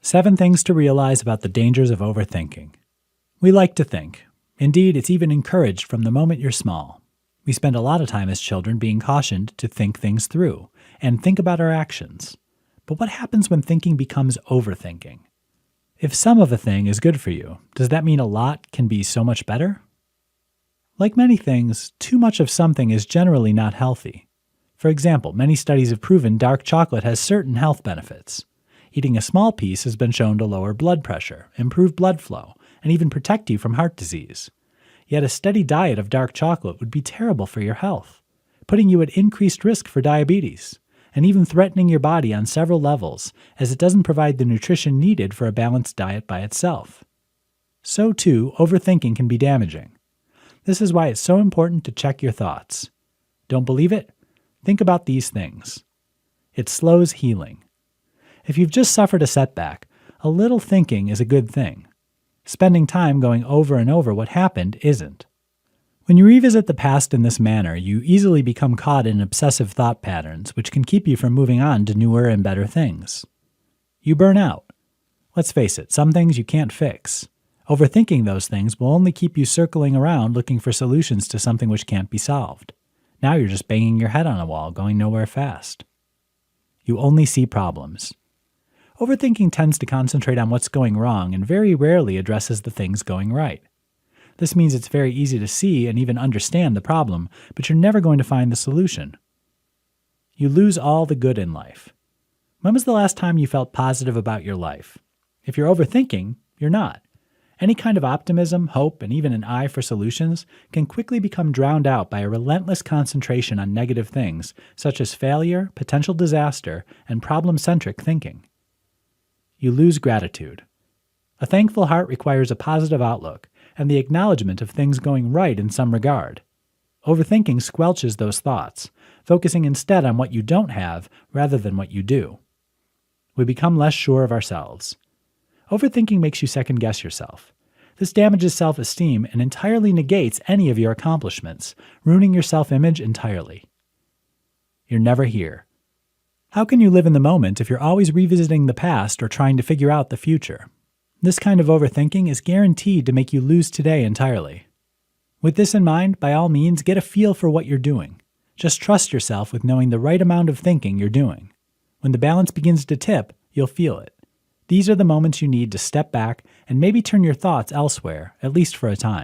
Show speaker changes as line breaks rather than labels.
7 things to realize about the dangers of overthinking. We like to think. Indeed, it's even encouraged from the moment you're small. We spend a lot of time as children being cautioned to think things through and think about our actions. But what happens when thinking becomes overthinking? If some of a thing is good for you, does that mean a lot can be so much better? Like many things, too much of something is generally not healthy. For example, many studies have proven dark chocolate has certain health benefits. Eating a small piece has been shown to lower blood pressure, improve blood flow, and even protect you from heart disease. Yet a steady diet of dark chocolate would be terrible for your health, putting you at increased risk for diabetes, and even threatening your body on several levels, as it doesn't provide the nutrition needed for a balanced diet by itself. So too, overthinking can be damaging. This is why it's so important to check your thoughts. Don't believe it? Think about these things. It slows healing. If you've just suffered a setback, a little thinking is a good thing. Spending time going over and over what happened isn't. When you revisit the past in this manner, you easily become caught in obsessive thought patterns, which can keep you from moving on to newer and better things. You burn out. Let's face it, some things you can't fix. Overthinking those things will only keep you circling around looking for solutions to something which can't be solved. Now you're just banging your head on a wall, going nowhere fast. You only see problems. Overthinking tends to concentrate on what's going wrong and very rarely addresses the things going right. This means it's very easy to see and even understand the problem, but you're never going to find the solution. You lose all the good in life. When was the last time you felt positive about your life? If you're overthinking, you're not. Any kind of optimism, hope, and even an eye for solutions can quickly become drowned out by a relentless concentration on negative things, such as failure, potential disaster, and problem-centric thinking. You lose gratitude. A thankful heart requires a positive outlook and the acknowledgement of things going right in some regard. Overthinking squelches those thoughts, focusing instead on what you don't have rather than what you do. We become less sure of ourselves. Overthinking makes you second-guess yourself. This damages self-esteem and entirely negates any of your accomplishments, ruining your self-image entirely. You're never here. How can you live in the moment if you're always revisiting the past or trying to figure out the future? This kind of overthinking is guaranteed to make you lose today entirely. With this in mind, by all means, get a feel for what you're doing. Just trust yourself with knowing the right amount of thinking you're doing. When the balance begins to tip, you'll feel it. These are the moments you need to step back and maybe turn your thoughts elsewhere, at least for a time.